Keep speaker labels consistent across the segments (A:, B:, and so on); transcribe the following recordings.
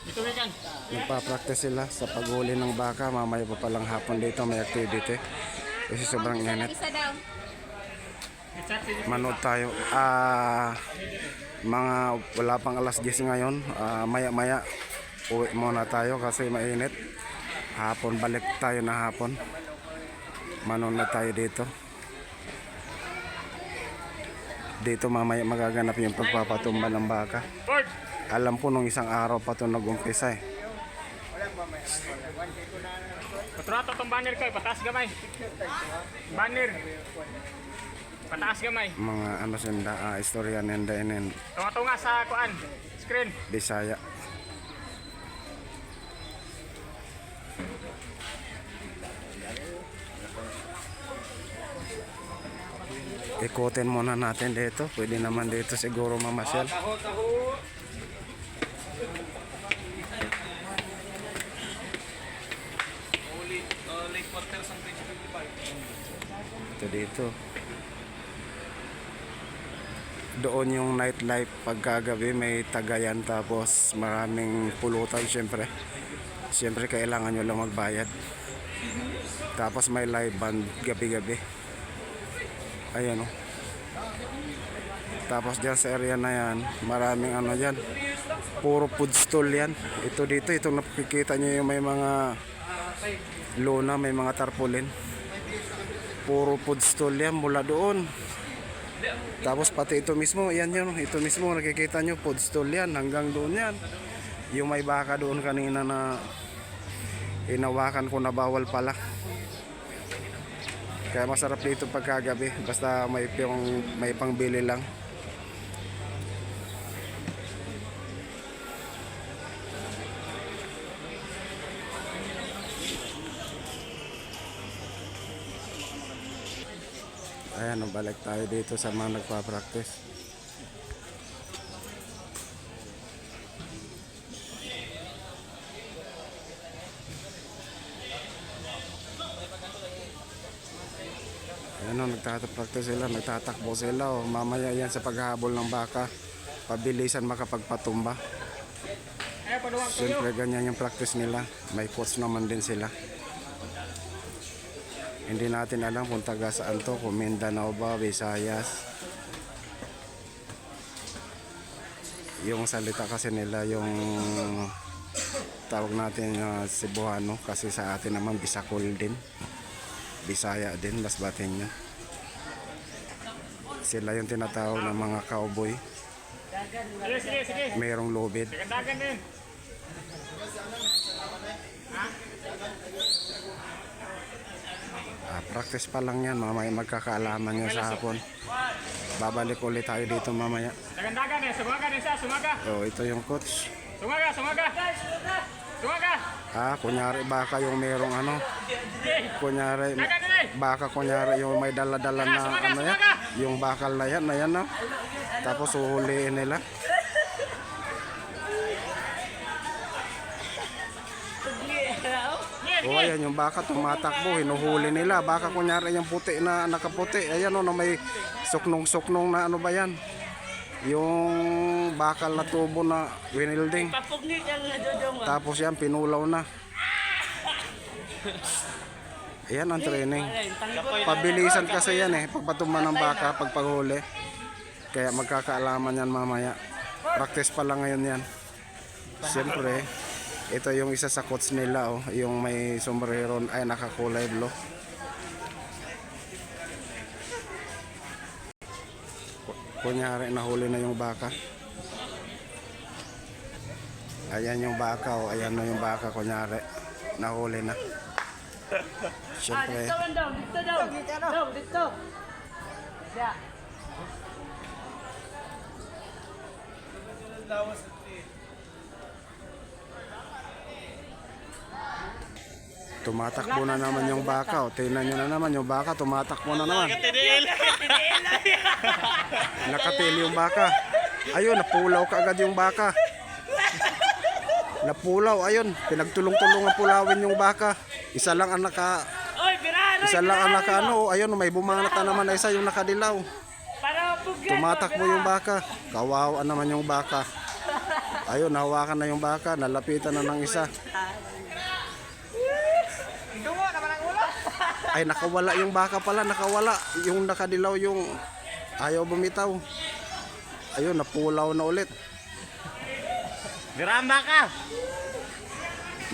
A: Nagpa-practice sila sa paghuli ng baka. Mamaya pa palang hapon dito may activity. Kasi sobrang init. Manood tayo. Mga wala pang alas 10 ngayon. Maya-maya uwi muna tayo kasi mainit. Hapon, balik tayo na hapon. Manood na tayo dito. Dito mamaya magaganap yung pagpapatumba ng baka. Alam ko nung isang araw pa ito nag-umpisa eh.
B: Patrato tong banner kay pataas gamay. Banner. Pataas gamay.
A: Mga ano senda, istorya nenda inin.
B: Tunga-tunga sa kuan. Screen.
A: Bisaya. Ikutin muna natin dito. Pwede naman dito siguro mamasyal. Ito dito. Doon yung nightlife pagkagabi may tagayan tapos maraming pulutan syempre. Syempre kailangan nyo lang magbayad. Tapos may live band gabi-gabi. Ayan o. Tapos dyan sa area na yan, maraming ano dyan. Puro food stall yan. Ito dito, itong nakikita nyo yung may mga lona, may mga tarpaulin. Puro food stall yan mula doon. Tapos pati ito mismo, yan yun. Ito mismo, nakikita nyo, food stall yan. Hanggang doon yan. Yung may baka doon kanina na inawakan ko na bawal pala. Kaya masarap dito pagkagabi. Basta may pangbili lang. Ayan, balik tayo dito sa mga nagpa-practice. Ayan o, nagtatakbo sila, nagtatakbo sila o. Mamaya yan sa paghahabol ng baka. Pabilisan makapagpatumba. Siyempre ganyan yung practice nila. May coach naman din sila. Hindi natin alam kung taga saan to, kung Mindanao ba, Visayas. Yung salita kasi nila, yung tawag natin Cebuano, kasi sa atin naman Bisacol din. Bisaya din, Basbaten nyo. Sila yung tinatawag ng mga cowboy. Mayroong lubid. Practice pa lang yan, mamaya magkakaalaman nyo sa hapon. Babalik ulit tayo dito mamaya. So ito yung coach. Kunyari baka yung merong ano. Kunyari baka yung may dala-dala na ano yan. Yung bakal na yan na. Tapos uhuliin nila. O ayan yung baka tumatakbo, hinuhuli nila. Baka kunyari yung puti na nakaputi. Ayan o, na may suknong-suknong na ano ba yan. Yung bakal na tubo na winilding. Tapos yan, pinulaw na. Ayan ang training. Pabilisan kasi yan eh, pagpatumba ng baka, pagpaghuli. Kaya magkakaalaman yan mamaya. Practice pa lang ngayon yan. Siyempre, ito yung isa sa coach nila oh, yung may sombrero ay nakakulay blue. Kunyari nahuli na yung baka. Ayan yung baka oh, ayan na yung baka kunyari nahuli na. Siyempre. Dito. Tumatakbo na naman yung baka. O, tingnan nyo na naman yung baka. Tumatakbo na naman. Nakatil yung baka. Ayun, napulaw kaagad yung baka. Napulaw, ayun. Pinagtulong-tulong ang pulawin yung baka. Isa lang ang naka ano. Ayun, may bumangat na naman na isa yung nakadilaw. Tumatakbo yung baka. Kawawa naman yung baka. Ayun, nahawakan na yung baka, nalapitan na ng isa.
B: Dungo naman ang ulo.
A: Ay, nakawala yung baka pala, nakawala. Yung nakadilaw yung ayaw bumitaw. Ayun, napulaw na ulit.
B: Diramba ka.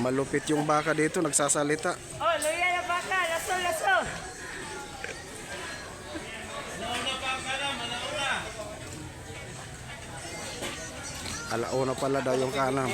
A: Malupit yung baka dito, nagsasalita.
B: Oh, luya na baka. Laso, laso.
A: Alauna pala daw yung kanam.